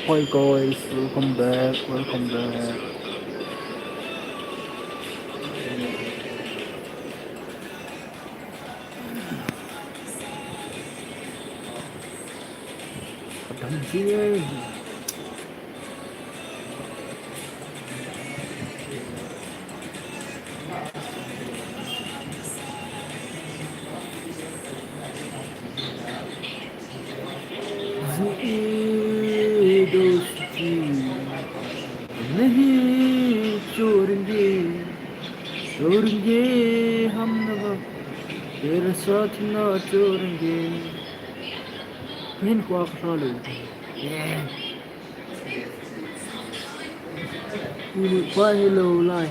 Hi guys, welcome back, welcome back. Padang jeng. जी दोस्ती नहीं छोड़ेंगे छोड़ेंगे हम नवा तेरा साथ ना छोड़ेंगे Hinkho aku selalu yeah ini pa hello lai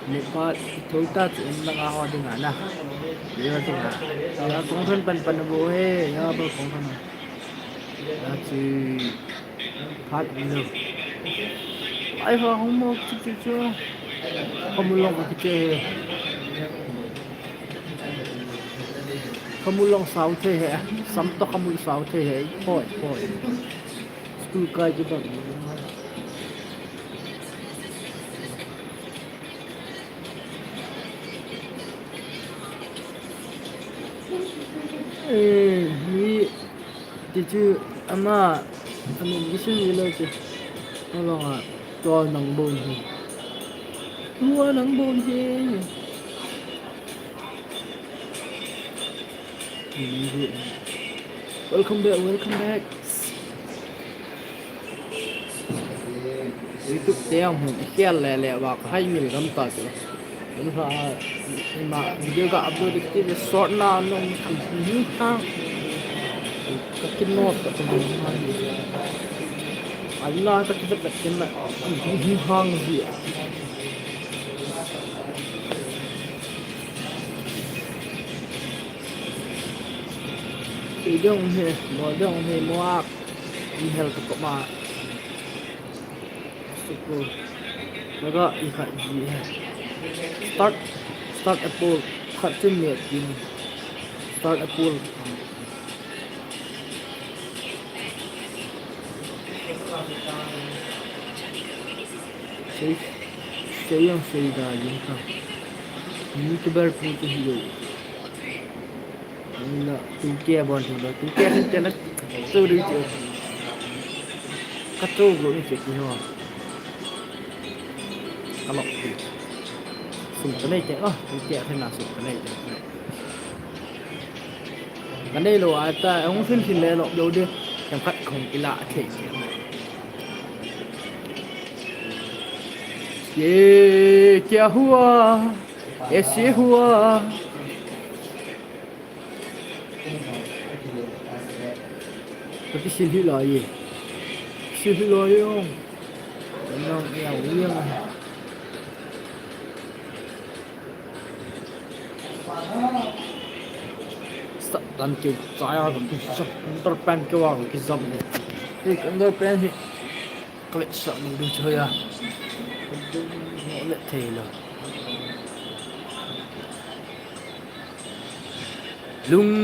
ini pa thulta in lang ako din ana dia tinga ya kung thân pan bu he ya ba kung thân ya chi phát được ai vào không một chút chưa không muốn lòng cái chơi không muốn lòng sáu thế hệ sắm to không muốn sáu thế hệ khỏi khỏi tôi coi cho bạn mi thì chứ ama anh cái gì vậy chứ nó là cho nắng bồn thì mua nắng bồn thì welcome back, welcome back. YouTube đeo một cái lẻ lẻ vào 2.000 ta chứ. Chúng ta mà video gặp upload được cái short nào nó như thang cái nốt của mình anh nói cái vật cái này như hang gì thì đông he mua đi hel cái mà superแล้วก็อีกค่ะอี start apple ขัดเส้นเมียกิน start apple sei yang sei da yin ka ni ke bar pu ke hi na tu ke bon tu tu ke te na tu ri chu ka tu lo ni ke ki ho ka lo ki sụp cái này chạy tu ke thế nào sụp cái này cái đây lo ai ta ông xin xin lẹ lo đâu đi em phát không cái lạ thế ये क्या हुआ ऐसे हुआ cái xin lỗi gì xin lỗi không nó nghèo riêng dan ke saya terpen ke wang ke zam ni cái pen ni klik sak ni đi chơi à lệ thề rồi lung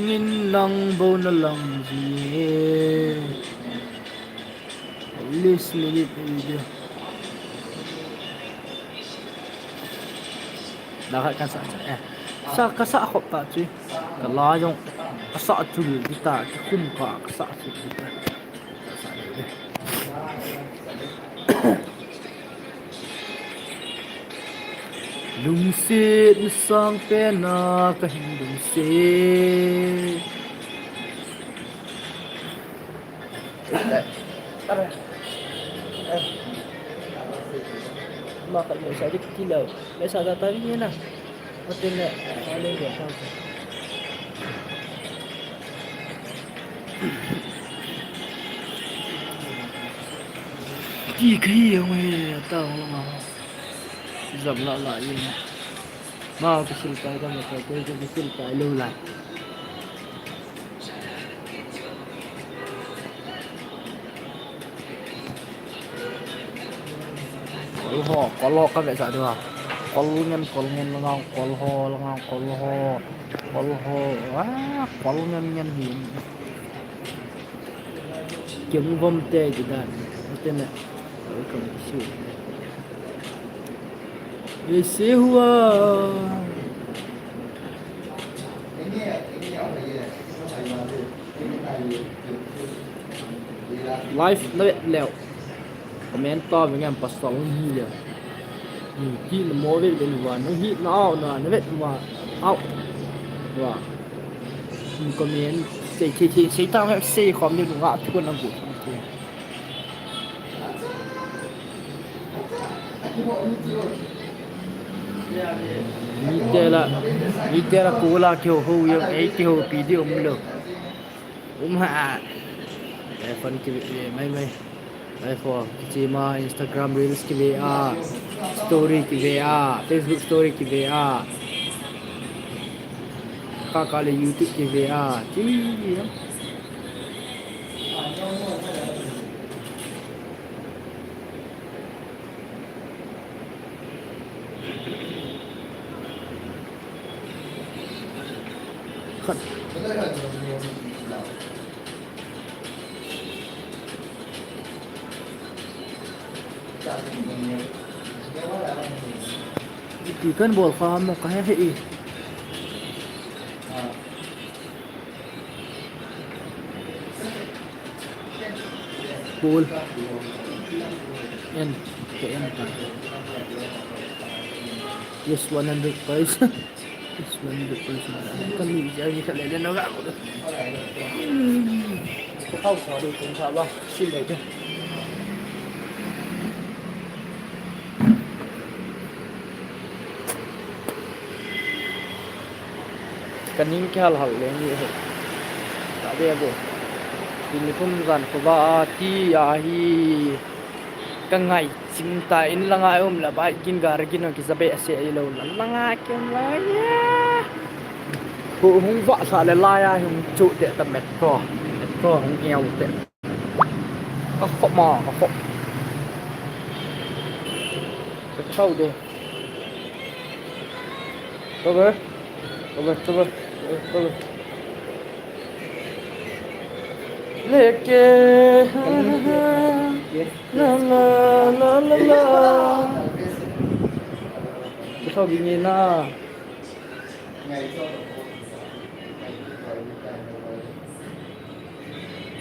in lăng vô nó làm gì list minute video đã hãy can sa kasa ako ta chứ kala yung kasa chul kita kum ka kasa chul kita lung sit sang pena ka hindung sit maka yo sa dik kilaw may sa tatali niya na hotel na ano yung sao đi kia mày tao mà dầm lại như này mau cái xin cái con một cái xin cái lưu lại ho có lo các bạn sợ được không có nhân là ngon có ho là ngon có ho quá có nhân hiểm kiếm vòng tê thì đàn tên này ở cầm siêu ये से हुआ live nó lẹo comment to với ngàm pastor gì à khi nó mua về bên ngoài nó hít nó biết mà out và comment xây tao hay xây không như ngãทุกคนนะบุมีแต่ละกูละเกี่ยวหูยังไอ้เกี่ยวปีเดียวมึงเลยหาแต่คนกินไม่ไอ้พวกจีมา Instagram Reels กินStory กินFacebook Story กินkakak le YouTube ke VR TV ya kan chỉ cần bỏ qua một cái hệ Pool N KM Yes 100% Yes 100% Kan bisa ni tak ada nak aku dah Kau sorry cũng sao ba xin lỗi chứ Kan ni hal yang ni tak ada aku Ini pun kan kubati ahi kangai cinta in langai la bai kin gar kin ki sabe ase ai lo langai kin la ya hu hung va sa le la ya hung chu de ta met ko hung eo de ko kho ma ko kho sau de over लेके la la la la la sao bị nhìn na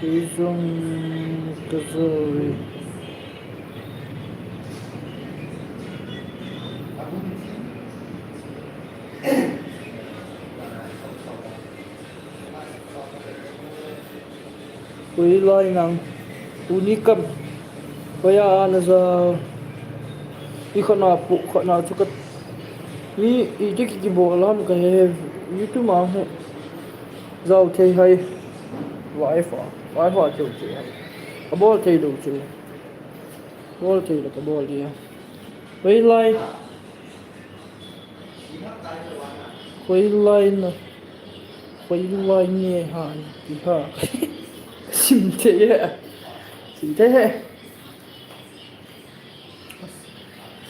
cái dùng cái rồi Kui lai nang unikam kaya na sa ikana pu kana chukat ni ije ki bolam ka he youtube ma he zau thei hai wifi chu chu ka bol thei lu chu bol thei la ka bol dia kui lai ni ha ki ha Xin thế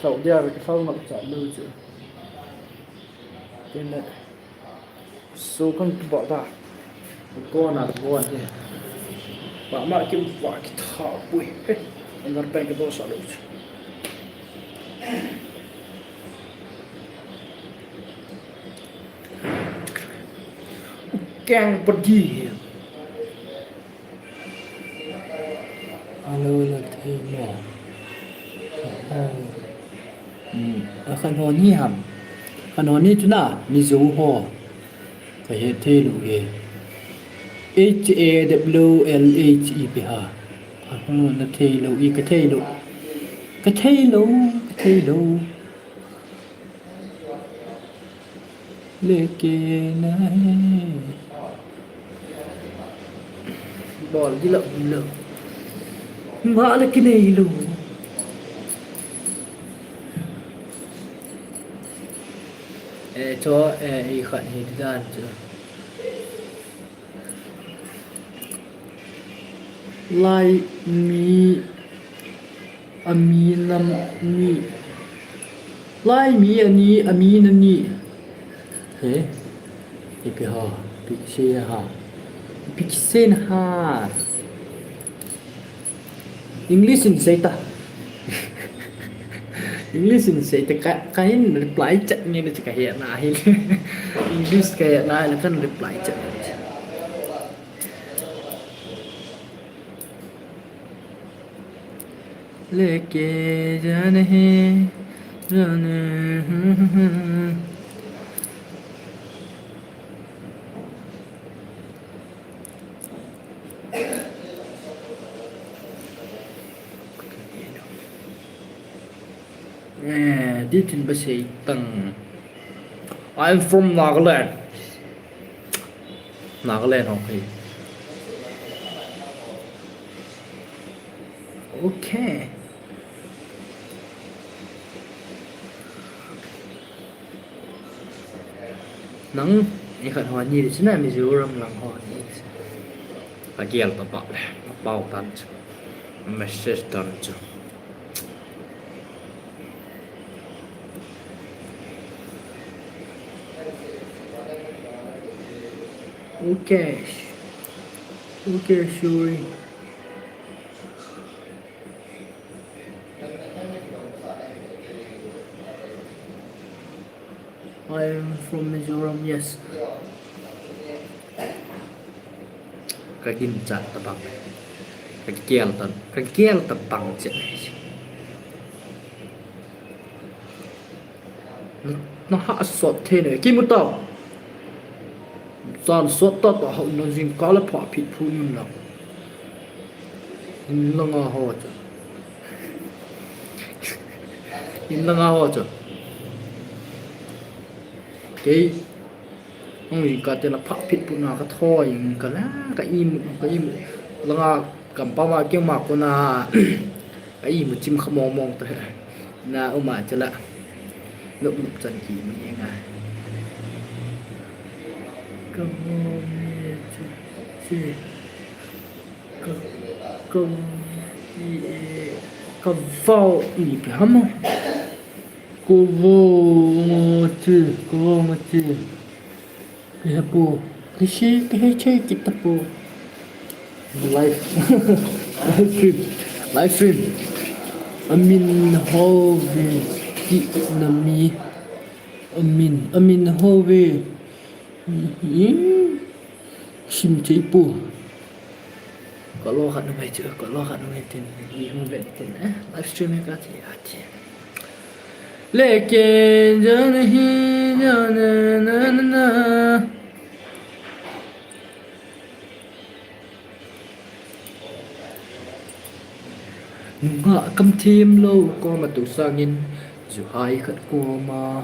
Sầu đeo cái sau ngọc trả lưu chứ Tên này Số con bỏ ta Con nào con thế Bà mạ kiếm quả cái thảo bụi Anh gắn bèn cái bó xả lưu chứ Càng bật gì alo là thế mà khăn hồn hi hầm khăn hồn hi chú nào ni dấu ho phải hết thế đủ ghê HAWLHE ha khăn hồn là thế lâu y cái thế lâu lê kê này bỏ cái lợn Mã là cái này luôn cho ý khẩn hình ra chưa lai mi ami nam ni lai mi ani ami nani thế thì pixel ha English in say ta English in say ta cái reply chat như là cái hiện nay English cái hiện nay là kan reply chat लेके जाने जाने đi trên bờ sông tầng I'm from Nagaland okay okay nắng như khẩn hoa như thế này mình dựa râm lặng hoa như và kia là tập bảo tan message tan chứ okay okay sure I'm from Mizoram yes cái kim chặt tập bằng cái kia tập bằng chuyện này nó hạ sốt thế này kim một tàu toàn sốt to to hậu nó dính có là phỏ phịt phu im lòng im lặng hồ chứ im lặng hồ chứ cái ông gì cả tên là phỏ phịt phu nào cái thôi cái lá cái im lặng cầm bao mà kêu mặc con à cái im một chim không mong tới na ông mà chứ lạ lúc chân kỳ mình nghe Come vào ý bị hâm cô vô chứ cái bộ cái chơi kita bộ life stream amin hove di nami amin hove sim chơi bùa có lo khăn không chưa có lo khăn không tin gì không vậy tin á livestream cái gì लेके जाने ना ना ना ngạ cầm thêm lâu có mà tụ sang nhìn dù hai khát cô mà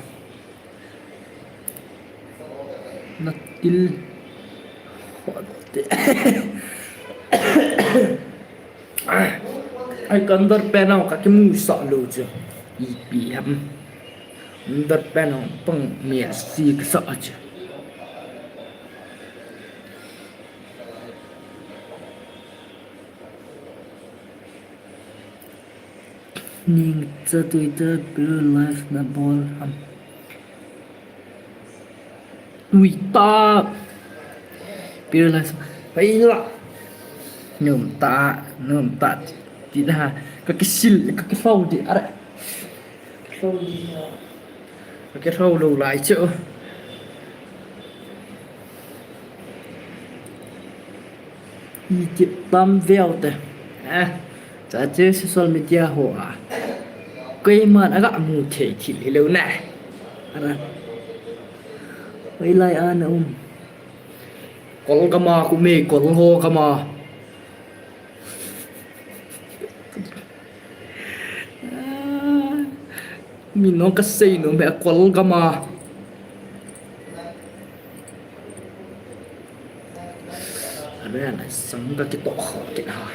nát til ai cần đợt bé nào các cái mũ sợ lâu chưa bị hầm đợt bé nào bằng miệng xì cái sợ chưa nhưng cho tôi ta biểu life na ball hầm ui ta biểu life phải là nôm ta thì là các cái sil các cái phâu thì à đấy cái phâu đầu lại chỗ y chụp tam veo thế à giá chế social media hồ à cây mà đã gặp một thể chỉ lâu này vậy lại anh ông con cama của mẹ con hồ cama mình nó cái gì nó mẹ con cama anh đây này sống cái tổ khó cái nào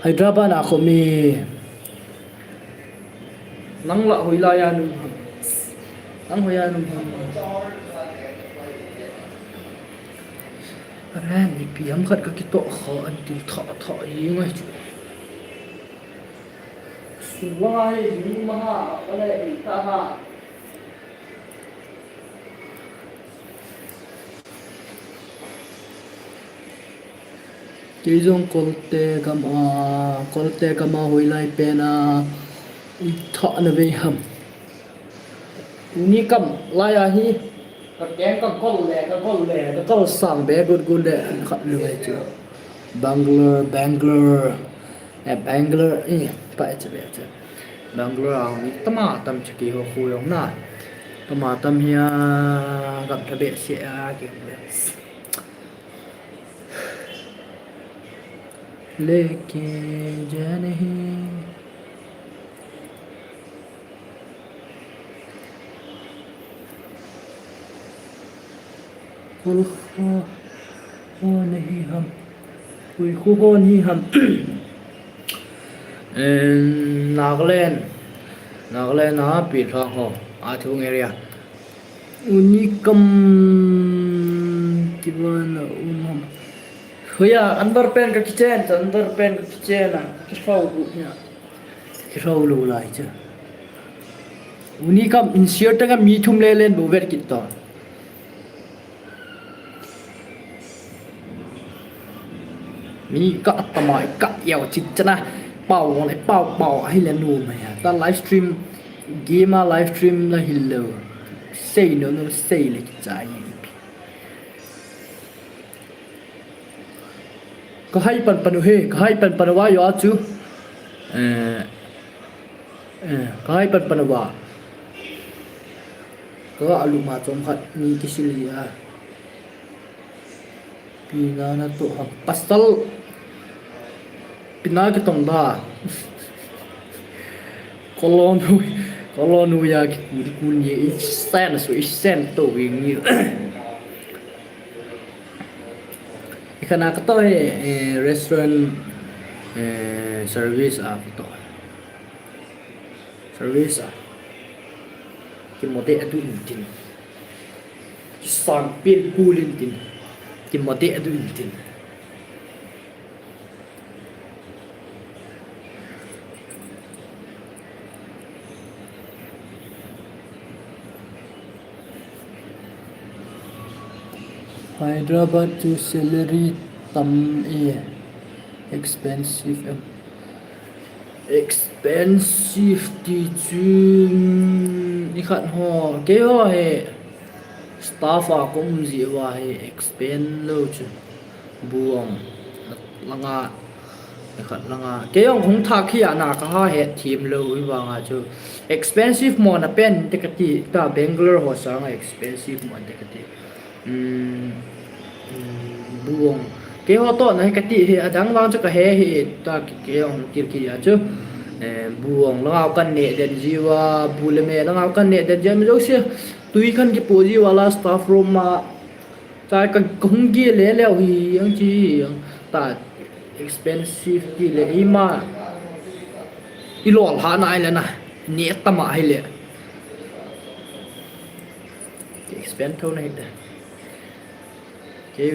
Hyderabad ako mi nang la hoylayan nang hoyan ran ni piam khat ka kito kho an til tho yi ngai chu suwai ni ma ha ale ta ha cái dòng colte cam hồi lại bên thọ nó về hầm ni cầm lại hi cái kén cái con sang bé good lẹ khát lười chứ Bangalore Bangalore phải chứ Bangalore ni tama tam chiki ho khuyong na tama tam hiya gặp cái bệ sẽ kiểu लेके जा नहीं कोई हो नहीं हम कोई हो नहीं हम Nagaland á bị thọ ho à thung area unicum gimana umum Kaya underpen ka kitchen à cái phao lù lại chứ unicum insert ka mi thum le len bo ver kitto mi ka tamai ka yaw chik chana bao hay là nụ mày ta livestream game livestream là hello say nó say là chạy có hay pan he có hay pan wa yo chu có hay pan wa có alu ma chom khat ni kisili a pina na to pastel pina cái tông da colonu ya kun ye sen to wing ni ikana ka to restaurant service a to service a ki mode adu intin ki sang pin pulin tin ki mode adu intin Hyderabad to salary tam expensive thì chứ đi khăn ho cái ho hệ staff cũng gì và hệ expense lâu chứ buông langa khăn langa cái ông không thắc khi anh nào có hệ team lâu và ngà chứ expensive mà na pen thì cái gì ta Bangalore ho sang expensive mà thì cái gì buông cái họ to này cái tí đang vang cho cái hệ ta cái ông kia chứ buông nó cần nè đến gì và bule mẹ nó cần nè đến gì mà giống như tùy khăn cái bộ gì là staff room mà tại cần công kia lẽ leo thì anh chị ta expensive thì lẽ mà ilol hả này là nè nhẹ tâm hay lẽ expensive thôi này cái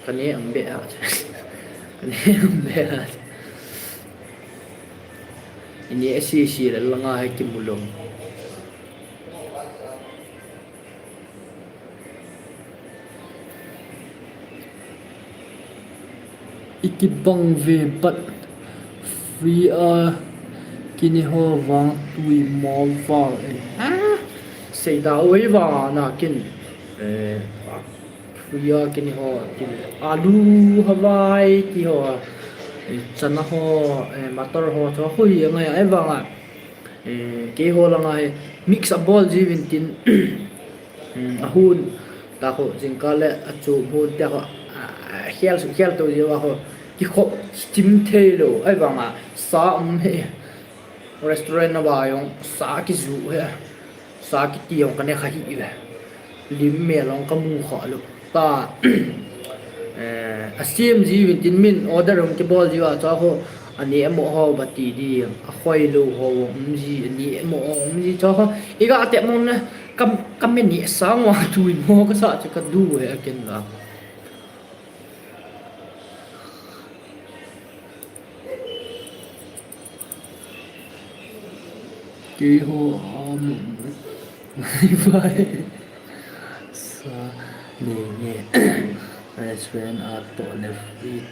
này ông bé ini si là langa hay kim mulong ikibang về bắt free kini ho vang tui mo vào xây đào ấy vào na kin free kini ho alu Hawaii ki ho chana ho motor ho cho hui ngai ai wanga ke ho la ngai mix up ball ji win tin ahun ta ho jingkale achu hun ta ho khel to ji wa ho ki kho steam thelo ai wanga sa he restaurant na ba yong sa ki zu he sa ki ti yong kane kha hi ve lim me long ka mu kho lu ta asim ji win tin min order ong ke ball ji wa cha ho ani emo ho bati di a khoi lu ho ji ani emo ji cha ho iga ate mon kam men ni sang wa tuin mo ka sa cha ka du he ken la ki ho vai sa ne restaurant ato le free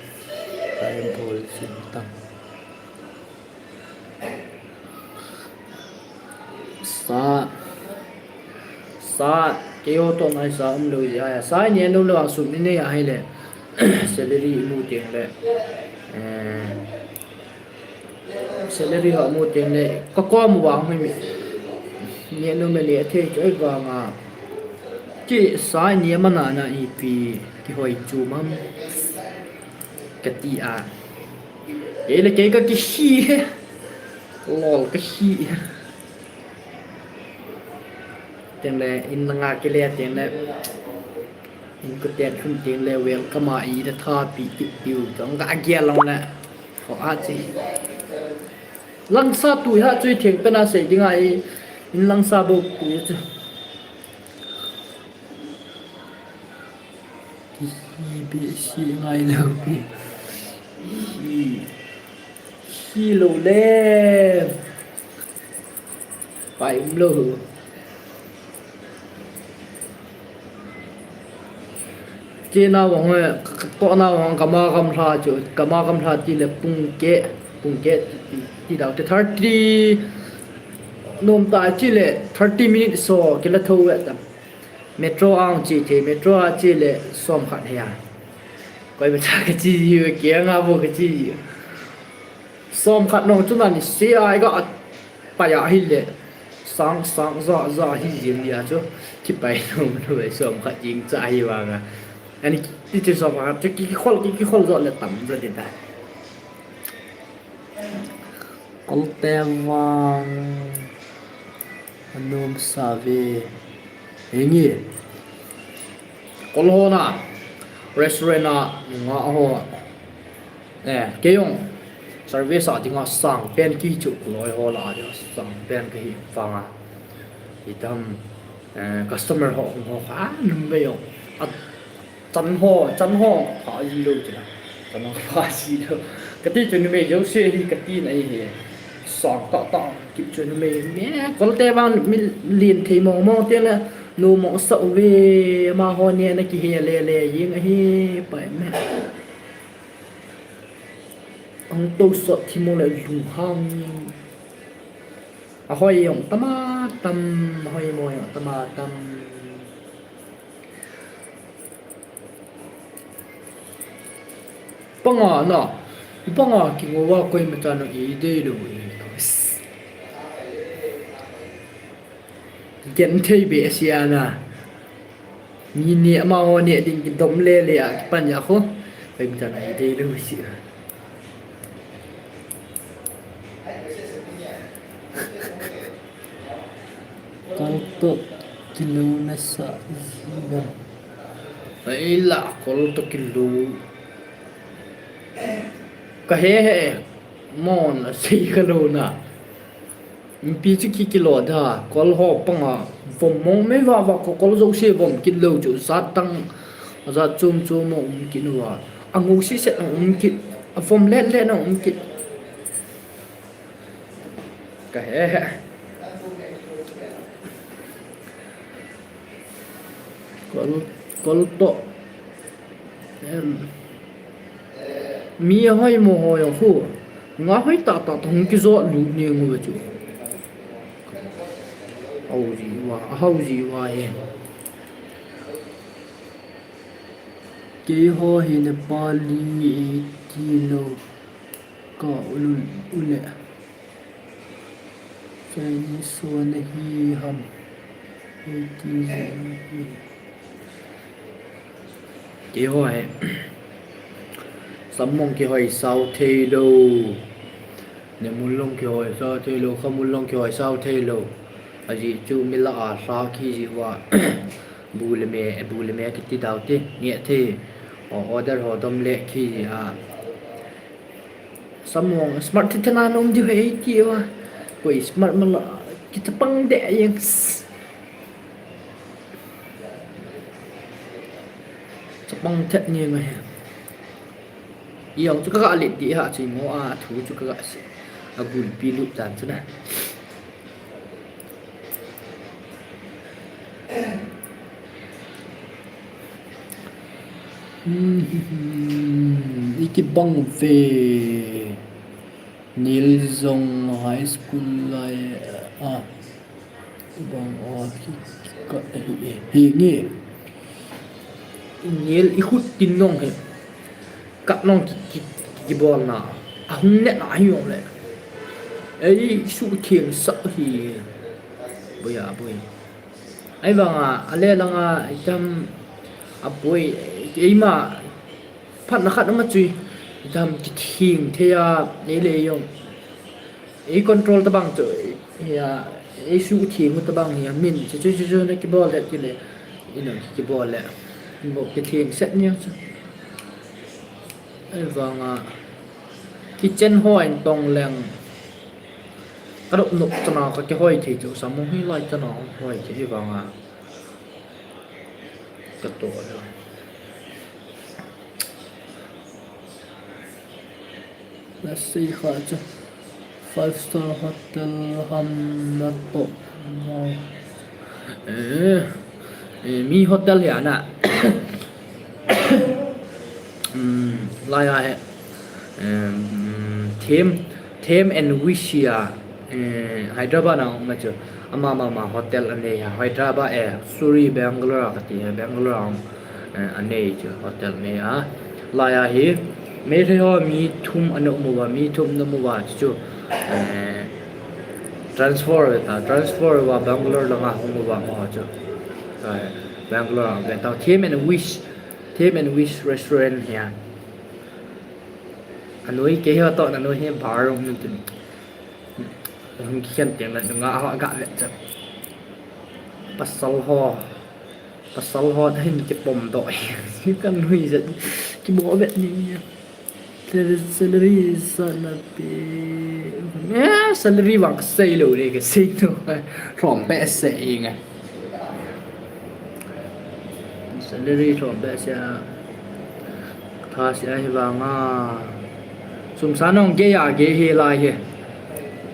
fireball sintang sa sa kêu to ngai sa lo ya sa ni no lo su ni ne ya hai le salary mu tieng le salary ho mu tieng le ko mu wa mi ni no me le the choi wa nga ki sa ni ma na na I pi ki hoi chu mam ka ti a e le ke ka ki hi lol ka hi tiếng lệ in nga cái lệ tiếng lệ in cái tiếng không tiếng lệ về cái mà ý đã thà bị tiêu trong gã kia lòng lệ họ gì lăng sa tuổi ha chơi thiệt bên nào sẽ tiếng ai in lăng sa bầu tuổi chứ bị xì ngay lâu bị xì lâu lên phải lâu chỉ nào vòng ấy có nào vòng cama cam ra chỉ là bung kế chỉ đạo tới 30 nôm tại chỉ là 30 minutes so cái là thâu vậy metro ang chỉ thì metro chỉ là xóm khát hè coi bây giờ cái gì kia ngà vô cái gì xóm khát nông chúng ta ni xe ai có bây giờ hi lệ sáng rõ hi gì vậy chứ chỉ bay nông rồi xóm khát chính trái vàng à anh đi chơi xóm khát cái khol rõ là tầm rồi hiện tại Ol tevang anum save engi kolhona restaurant nga ho keyong service a tinga sang pen ki chu loi ho la ja sang pen ki fanga itam customer ho kha num be yo chan ho ha ji lo cha chan ho ha ji lo cái tí chuyện này giống xe đi cái tí này thì sòng tọ kịp chuyện này mẹ có té vang liền thì mong tiếng là nô mong sợ về mà hồi nè nó kia lè gì ngay bởi mẹ ông tôi sợ thì mong lại dùng hăng hồi ông tâm hồi mồi tâm băng ngọ nọ băng ngọ ki ngô wa koi mata no I de lo gen thei be siana ni ne ma ho ne ding ki dom le a pan ya kho koi mata no I de lo si kal to kilo na sa zina ai la kol to kilo cái hệ mòn là xí cái lô nè bị chỉ kilo đó có họ bằng à vùng mong mấy vào có dấu xe vùng kilo chỗ sát tăng ra chôm mong kilo à anh ngủ xí sẽ kilo vùng lên nó kilo cái hệ có to mi hoi mo hoi khu nga hoi ta thong ki zo lu ne ngu chu hau ji wa he ke ho he ne pali kilo ka ule Chinese so ne hi ham ke ho he sắm mong kia hỏi sao thế đâu nếu muốn long kia hỏi sao thế đâu không muốn long kia hỏi sao thế đâu à gì chú mình là sao khi gì vậy bù lê mẹ cái tí đầu tiên nhẹ thế order họ đâm lệ khi gì sắm mong smart thế nào ông đi về kia mà quỷ smart mà là cái tập băng đẻ vậy tập băng thật như vậy yang tu kakak alik dia hak cimo tu tu kakak agul pilut dan tu dah Ikibang về Nil Zong High School lại à bang hi nghe Nil ikut tin nong he cắt nong ki bol na ahung net na hiong le ấy su thiền sợ thì bây giờ ấy vâng à ale lang à itam apoi ấy mà phát nó khát nó mà chui itam thiền thế à này le yong ấy control ta bang chơi ya ấy su thiền ta bang ya min chơi nó cái ball cái le cái ball le một cái thiền set nhá ấy vâng à cái chân hoa tông leng cái độ nụ cho nó cái hơi thì chỗ sống hơi lại cho nó hơi thì vào à cái tổ rồi let's see khá cho 5-star hotel Hamato mi hotel ya na lại à theme and Wishia Hyderabad na ngacho ama hotel ane Hyderabad Suri Bangalore kati Bangalore ane cho hotel ne a laya hi me ho mi thum anu muwa mi thum na muwa chu transfer wa Bangalore la nga muwa mo cho Bangalore be ta theme and wish restaurant here anoi ke ho to na noi he bar rom nu khen tiếng là ngã họ gạ vậy chứ pasal ho hình cái bom đội cái con huy dẫn cái bố vậy như salary salary bằng xây lửa đi cái xây thôi rỏm bẹ sệ nghe salary rỏm bẹ sẽ tha sẽ vàng à sum san ông ghé he lại he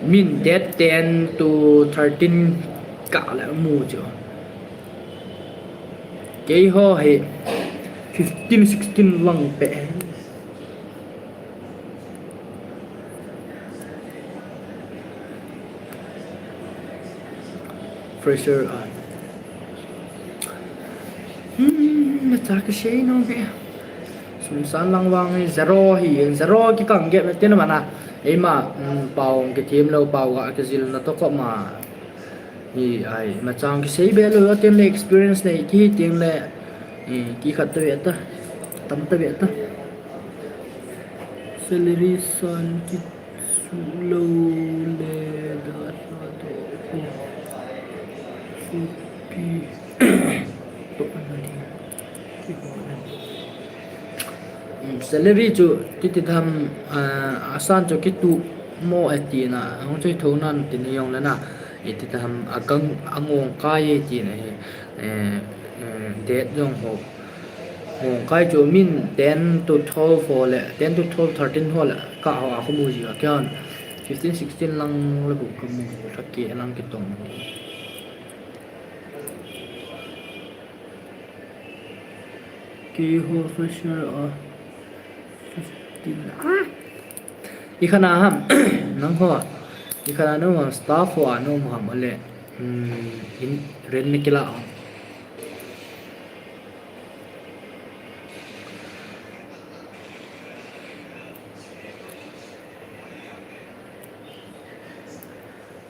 min that 10 to 13 cả lại mua chứ cái ho hệ 15 16 lăng bẹ fresher mà ta cái xe nó kìa sum san lăng vang zero cái cẳng ghép tên là mà ấy mà bảo cái team lâu bảo gọi cái gì nó tốt mà thì ai mà trong cái xây bé lừa tiền này experience này khi tiền này khi khát tới vậy ta tâm tới vậy ta salary son cái lâu lệ đó salary cho cái tham asan cho cái tu mo ati na không chơi thâu nan tin yong là na cái tham agang angong kai chi này det yong ho kai cho min 10 to 12 for le 10 to 12 13 ho le ka ha ko mu ji ka kyan 15 16 lang la bu ka mu thak ke lang ke tong ki ho fresher ikhana ham nang ho ikhana no staff ho ano ham ale in ren nikila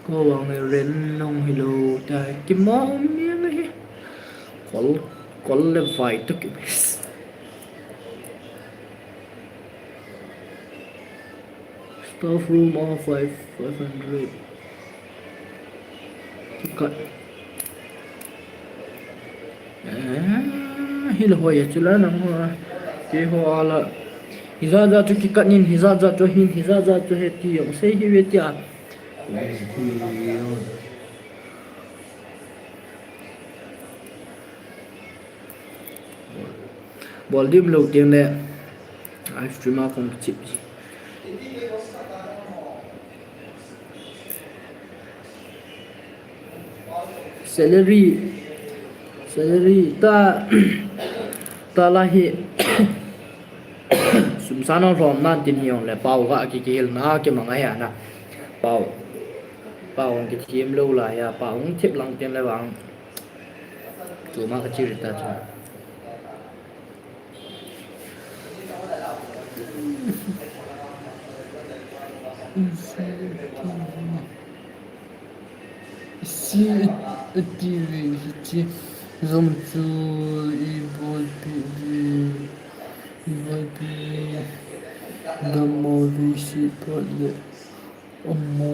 cô bằng này ren nong hello ta kim mo miếng ấy call le vai to kim staff room of 500 cut hi lo hoya chula nang ho ke ho ala hiza za chu ki kat nin hiza za chu hin hiza za chu he ti yong sei hi ve tia bol dim lo tiếng le live streamer không chip salary ta la hi sum sana rom nan tin hiong le pau ga ki hil na ki manga ya na pau pau ki chim lo la ya pau ng chip lang tin le wang tu ma ka chi ta cha si TV si zoom to ibopi the movie si pole omo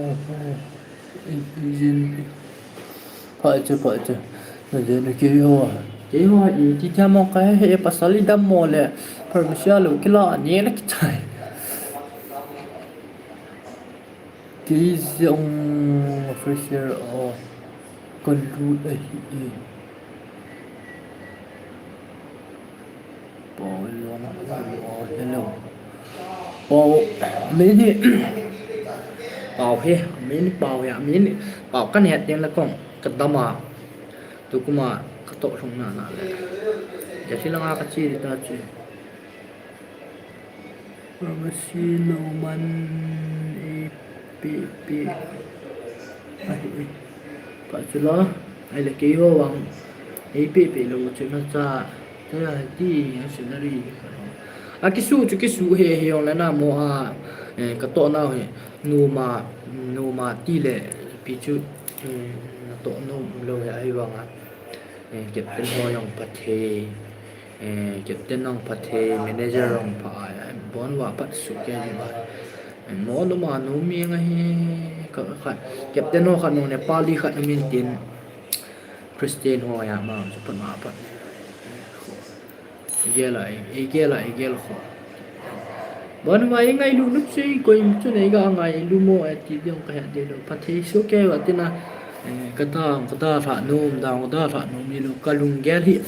izin pacha jadi kyo i ti mo ka he pasali dam mo le permission lo kila ni na kitai ki zong official o con lu ai bỏ luôn hello bỏ mấy thì bảo he mấy bảo ya mấy bảo cái này tiền là con cái đó mà tôi cũng mà cái tổ không nào nào giờ chỉ là cái chi ta chi mà xí lâu man pi ai phải chứ lo ai là kêu bằng pi lâu chứ nó ra thế là đi xử lý à cái su he ông là nào mua cái tổ nào he nu mà tỷ lệ pi chú tổ nu lâu hay vâng àเก็บเป็นหัวยองพัทเทเก็บเป็นน้องพัทเทแมเนเจอร์องพายบอนว่าปัดสุกแก่ดีบ้านหมอนุมานุมีไงก็ขัดเก็บเป็นน้องขัดน้องเนี่ยปาลีขัดมีตินคริสเตียนหัวยามาสุพรรณมาปัดเกี่ยละขอบอนว่ายังไงลูกนึกสิก็ยังจุดไหนก็ไงลูกโม่ที่เดียวกันเดียวพัทเทสุกแก่ว่าที่น่ะkata thả nôm đào kata thả nôm như lúc kalung ghé thì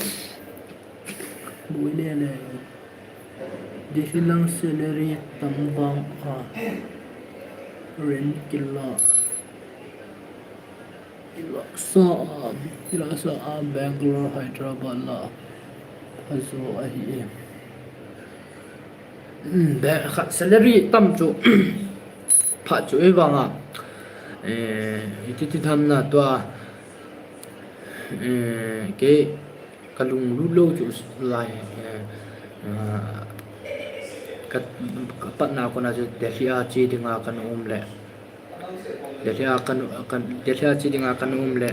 bùi lên này đi phi lăng salary tầm vang rent kilo sa Bangalore Hyderabad la aso ahi salary tầm chỗ phá chỗ ấy vang à iti tham na to cái kalung lu lo chu lai cái pat na ko na chu delia chi dinga kan le delia chi dinga kan le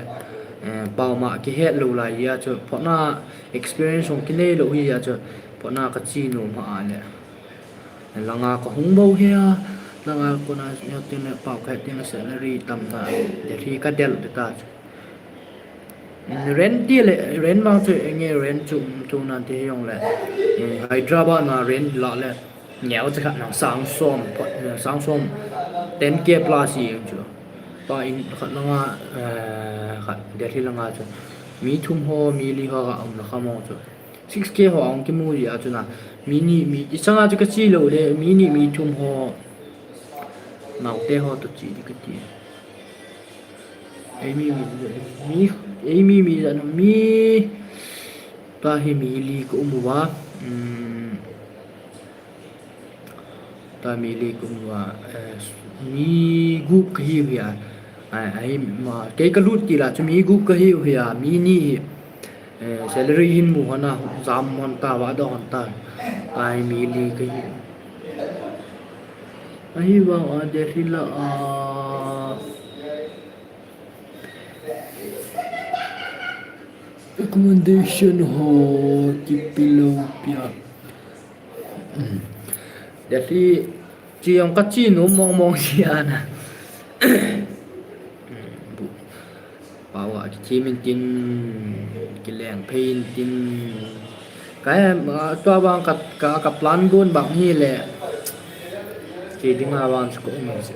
pau ma ki he lo lai ya chu pho na experience ong ki ne lo hi ya chu pho na ka chi no ma le langa ko hung bo he langa ko na yo tin pau ka tin salary tam na de thi ka del ta rent ti le rent ma chu nge rent chu na te yong le Hyderabad na rent la le nhẽo cha na sang som 10k plus yi chu pa in khat langa khat de thi langa chu mi thum ho mi li ho ga am na khamo chu 6k ho ang ki mu ya chu na mi changa chu ka chi lo le mi thum ho nào tê ho tự chỉ đi cái gì mi là nó mi ta hi mi li ko mua ta mi li ko mua mi gup cái gì à ai mà cái lút thì là cho mi gup cái gì à mi ni salary hin mu na zam mon ta wa do ta ai mi li cái ahi bang ada sila accommodation ho tipilopia jadi chiang ka chi no mong sia na bawa chi min tin kileng pain tin cái mà toa bang ka plan gon bang hi le chỉ đi ngang qua cũng mình sẽ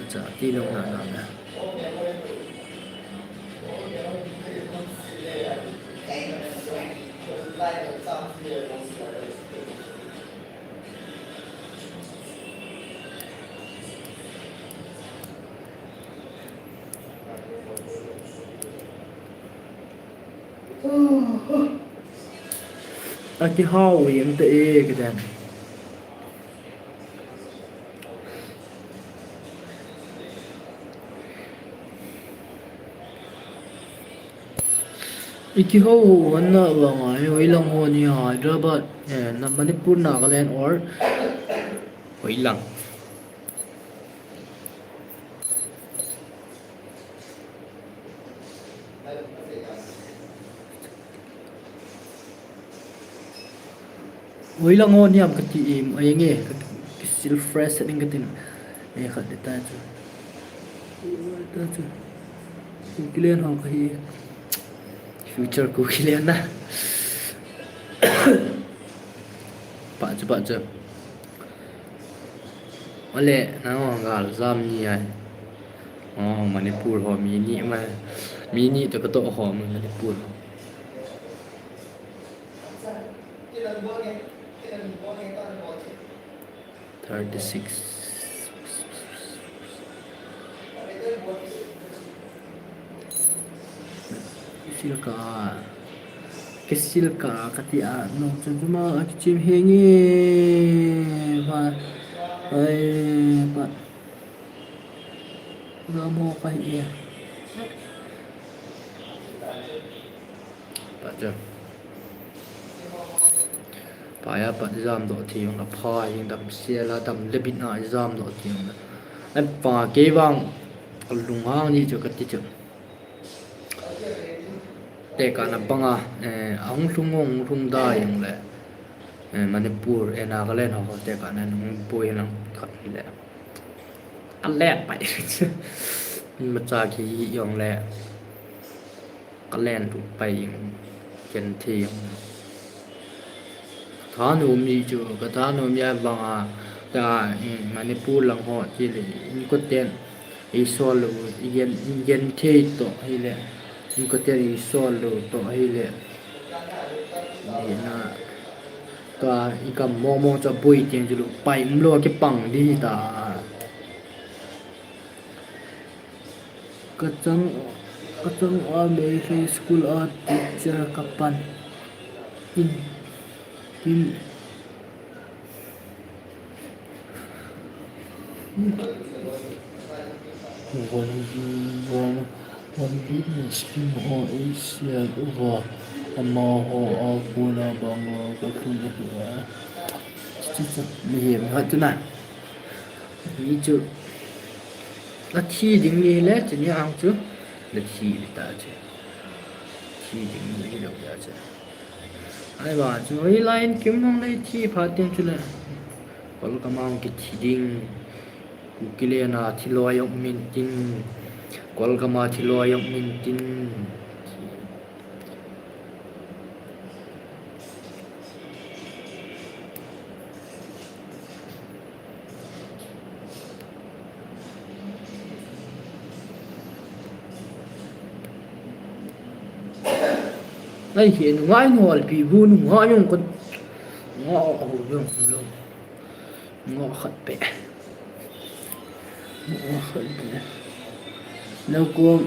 chở đi đâu nào nè cái hao yếm tệ cái đàn iki ho wanna wanga hoi lang ho ni Hyderabad na Manipur Nagaland or hoi lang hoi lang ho ni am kati im ayenge still fresh setting katin ay khat ta chu ta chu kilian ho kai future ko kilian na pa chu ole na ho gal zam ni ai Manipur ho mini to ka to ho Manipur 36 silka katia no cuma chim hengi và ai bạn ra mua cái gì bạn chưa phải bạn giam độ thì là phai nhưng đâm xe là đâm lê bị nại giam độ thì em phá kế vang lùng hang đi cho cái tí chừng để cả nằm băng ông lung đai yang lệ Manipur Nagaland họ để cả nên ông bôi nó khẩn lệ ăn lẹ vậy mà cha khi yang lệ cái len tụ bay chân thì thà nụ mi chú cái thà nụ mi băng ta Manipur lang họ chỉ là có tiền isol yên thế to hay lệ có tiền isol to hay lệ na ta ikam mo cho bui tiền chú bay lo cái bằng đi ta kacang American school art teacher kapan in one business in ho Asia over ama ho apuna bang ka thun ha chi hiểm hết thế này như chứ nó chi đừng đi lết chứ như ăn chứ là chi ta chứ chi đừng đi đâu ra chứ ai bảo chứ ấy line kiếm nông đây chi phát tiền chứ là còn cái mang cái chi đừng kukile na thilo yok min tin kolgama thilo yok min tin ai hiện ngãi ngồi bị buồn ngõ nhung con ngõ ẩu luôn ngõ khật bẹ nếu có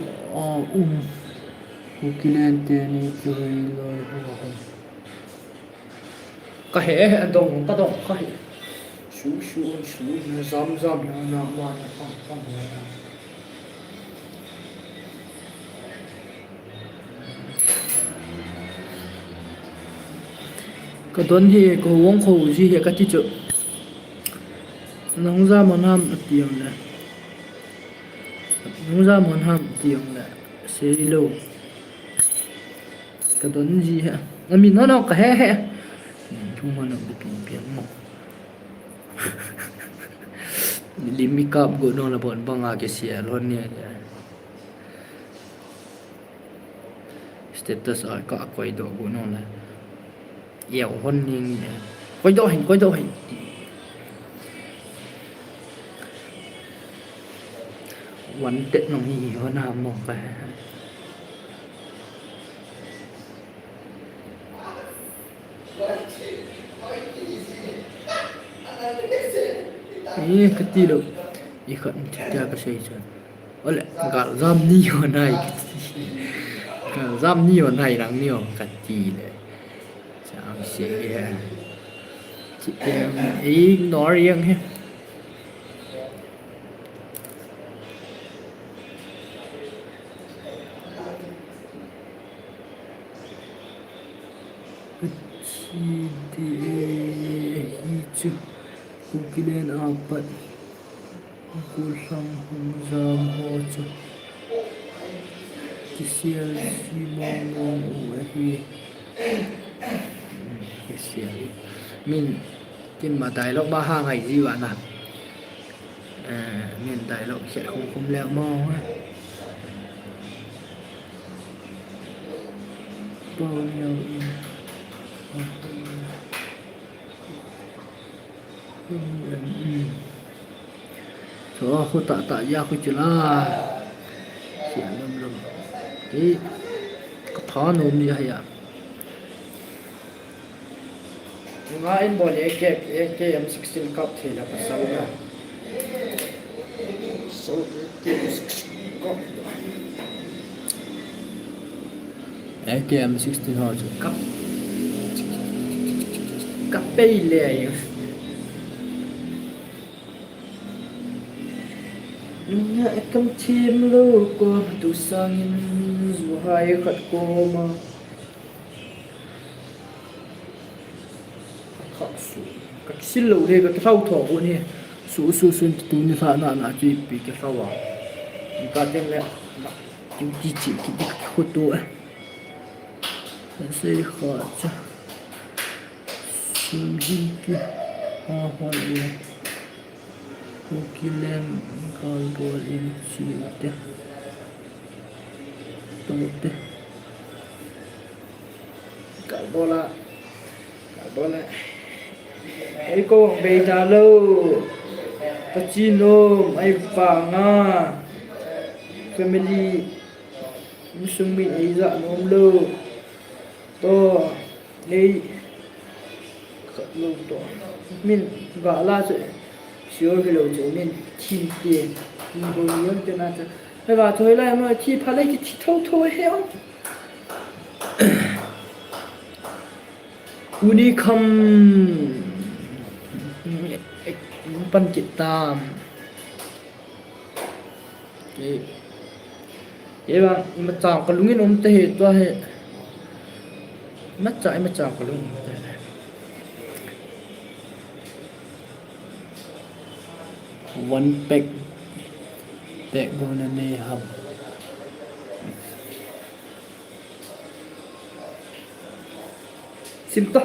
cliente ni chơi rồi cái hệ đồng cái hệ sú nó dám nó ngoan không cái tuần thì có uống khổ gì hệ cái chữ nó không ra món ham tiền này không ra món ham tiền này sẽ đi lâu cái tuần gì hả mình nó cái hệ chúng mà nó bị biến mọc limit up của nó là bọn băng cái xe luôn nè status ở cả quay độ của nó là dẻo hơn nhưng quay độ hình quấn tết nó nhiều hơn hàm một về cái gì đâu ý khẩn ra cái xây rồi ôi lại cả giam nhiều này cả giam nhiều này đáng nhiều cả gì đấy Chẳng sẽ chị em ý nói riêng hết. Hijau kukilan apat kulang humzam hojo kisial simamon wahi kisial min kin mà dialog ba ha ngày gì bạn ạ min dialog sẽ không leo mo á bao nhiêu so aku tak ya aku jelas sian belum ini ketan ni ya ngain boleh em 16 cup thì là pasal lah so cup em 16 hồi cup cup bay leh Nya ekam chim lo ko tu sangin zuhai khat ko ma các xin lỗi đây cái rau thổ của nè số tu như thế nào chỉ bị cái rau à cái tiếng lẹ chúng chỉ cái khuất tuổi sẽ khó cho sum hin kia hoa đi kukilan kalbol in sita tote kalbola ai ko be ta lo pachino ai panga family musumi ai za nom lo to nei lo to min ga la se sure hello cho nên chi tiền mình có nhiều cho nên là và thôi là mà chi phá lấy cái chi thôi heo uni kham pan kita vậy bạn mà chọn cái lúng ông tê to hệ mất chạy mà chọn cái lúng one pack tệ gona ne hầm simple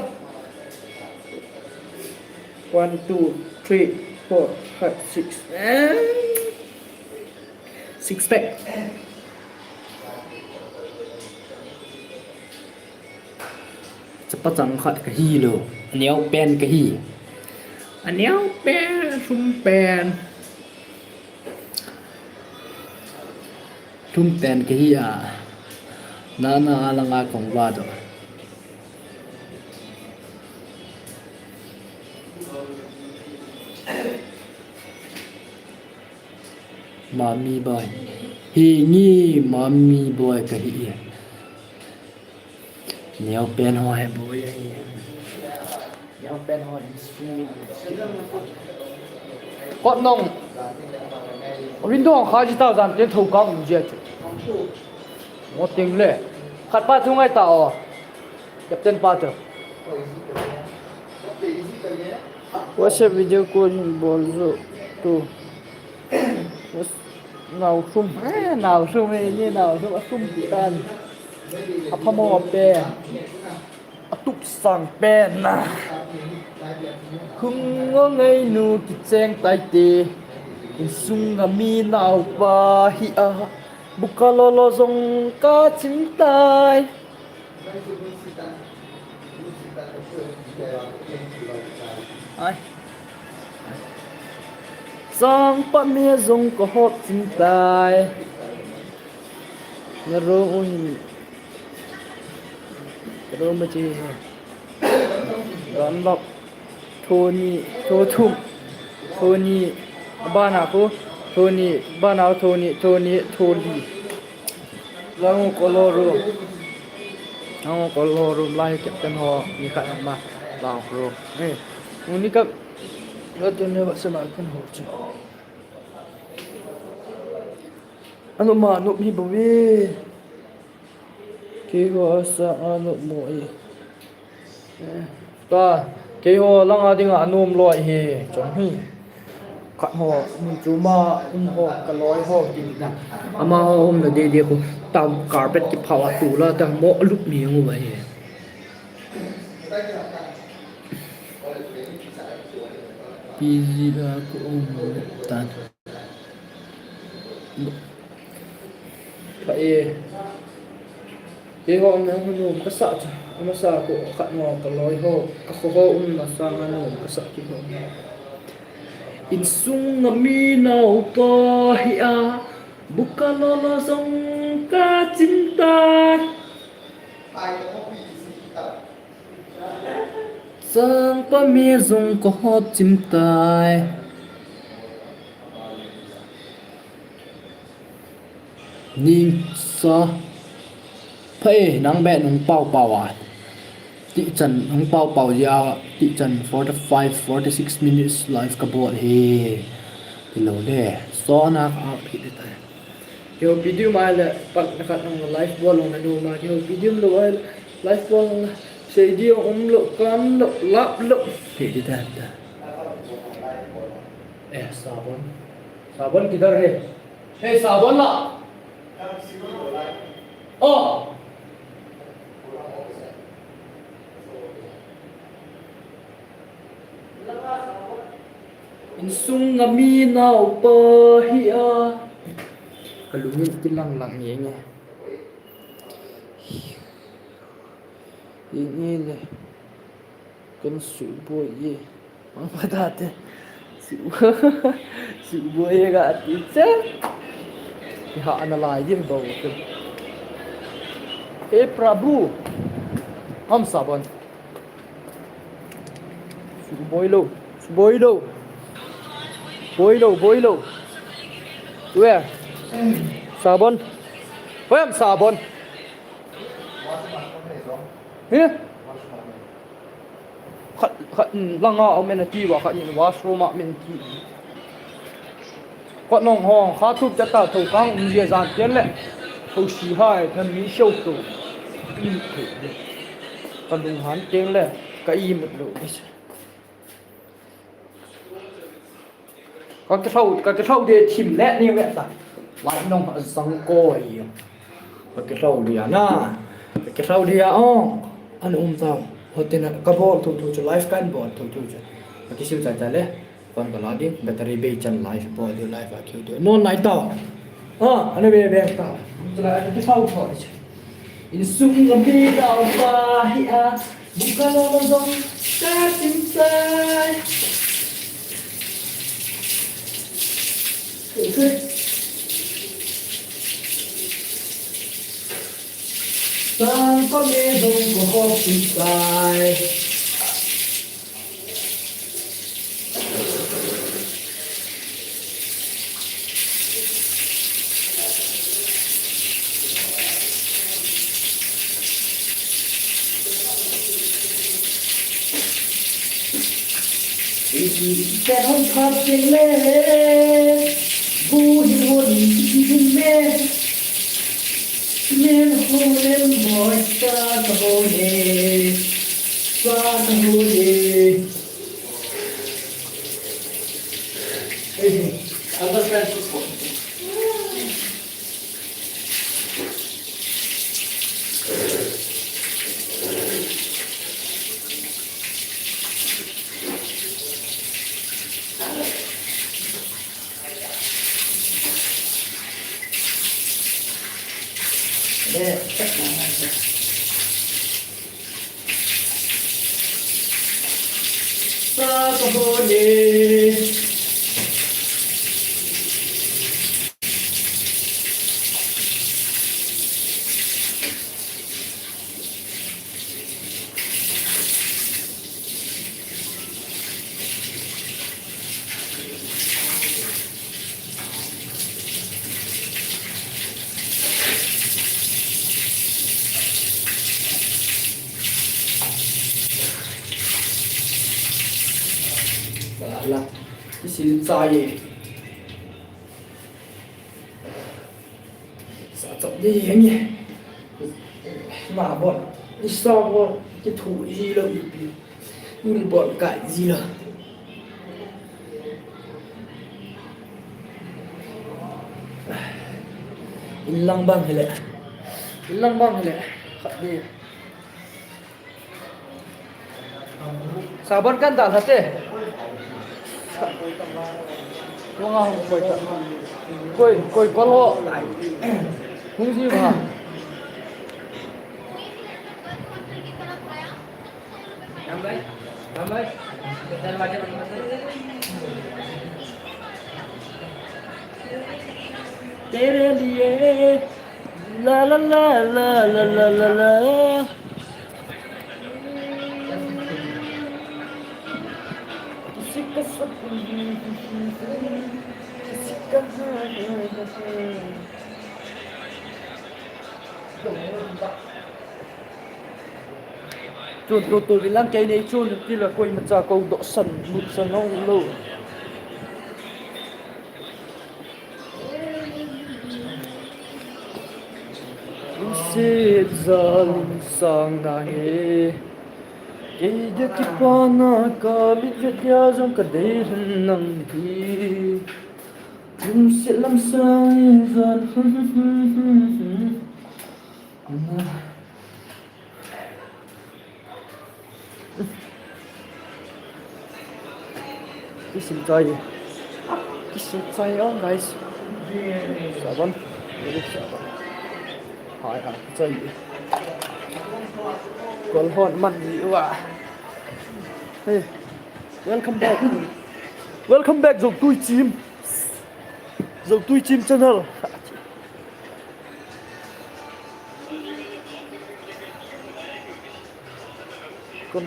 1 2 3 4 5 6 6 pack cepat angkat ke hilo aneo pen ke hi aneo pen sum pen ke hi na alanga kong wado mami boy hi ni mami boy ke hi neo pen ho hai boy neo pen ho con nong window khai chỉ tao dàn tiếng thâu cao như vậy một tiếng lệ khát ba thu ngay tao nhập tên ba giờ WhatsApp video call bol rồi tu nào sum như nào sum tan apa mau pe atup sang pe na hung ngai nu ki cheng tai te sunga mi nào pa hi bukalolo zong ka chim tai ai sang pa me zong ko hot chim tai ngaro un ro ma chi ron lok thoni tho thum thoni ba na ko thoni ba na thoni tholi lang ko lo ro Ang kolor lai captain ho ni ka ma lang pro. Uni ka lato ne ba sa kan ho chu. Ano ma no mi bawi. Ke ho sa ano mo ta ke ho lang ading anom loi he chong hi. Kat ho ni cuma ho kaloi ho tin da. Ama ho na de ko tam carpet ki phawa tu la ta mo lup mi ngu ba he. Busy aku tan. Phải ho nang ho ka sa cha. Ama sa ko kat mo kaloi ho ka ho na sa ngano ka sa ki ho. Insung ngami nau pa hi a bukalolo zong ka cinta. Sang pa mi zong ko hot chim tai ning sa phê nang bẹ nung pau à tị trần nung pau ya tị trần 45-46 minutes live ka bot he hello de so na ka hit it yo video mai le pat na ka nang live bol long na do ma yo video lo live bol xây điêu lo kan lo lap lo hit it da sabon किधर है sabon ला oh insung ngami nau pa hiya kalungin tilang lang nghe nghe le con sủi bôi ye mang patate sủi bôi ye ga ti cha thì họ là lại riêng bầu cơ ê Prabhu ham sabon bôi lâu where sabon where sabon here khát lăng ngọ men ti wa khát nhìn washroom men ti quạt nong hong khá thúc cho ta thầu căng dễ dàng tiến lệ thầu xì hai thân mỹ sâu tổ im thử còn đúng hắn tiến lệ cái im một độ cái sâu thì chìm lẹ như vậy ta lại nong họ sang coi cái sâu thì na cái sâu thì anh tao hồi tên là cái ball thu cho life can ball thu cho cái siêu chạy lẹ còn cái lá đi battery bay chân life ball đi life à kêu đi non này tao anh ấy về tao là cái sâu thôi insung ngami tao pa hiya bukan lo dong ka cinta sang có nghe dong của họ cinta sẽ không khóc trên lệ vui buồn trên mê nên hôn em mỏi xa ta hôn đi other friends sa ta hôn đi xì dài sao chậm đi anh nhỉ mà bọn đi sao bọn cái thủ gì đâu nhưng bọn cãi gì đâu ilang bang hele khát đi sao bọn căn tả thật thế đúng không coi con họ không gì mà तेरे लिए la la la la la la la la किसी का सपना किसी का chun tôi bị lăng cây này chun thì là coi mà cha câu độ sần một sần nó lâu xếp ra linh sang này cái điều kia pana cả biết việc gia trong cả đời nằm thì chúng sẽ làm sao dần Kissing try on guys 7 hỏi hả chơi gì còn hòn mặn gì vậy hey welcome back dòng tui chim channel còn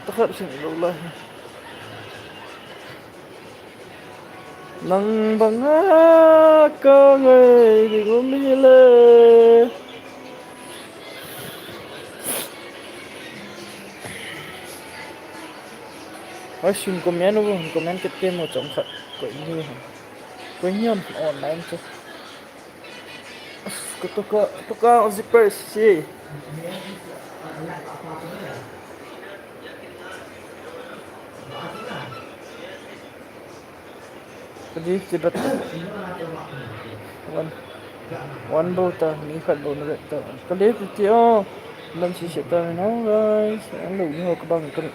tắc xin đâu lại nắng bằng á cơ người thì cũng đi lên hỏi xin comment luôn comment cái tên một trong phật quấy nhom online chứ tôi zipper gì Jadi cepat one bota ni khát bồn rồi tao cái đấy thì tiêu làm gì sẽ tao nó guys ăn đủ nhiều các bạn cần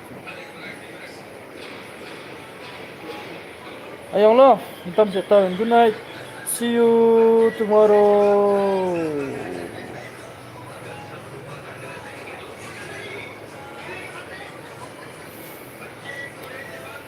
ayong lo tâm sẽ tao good night see you tomorrow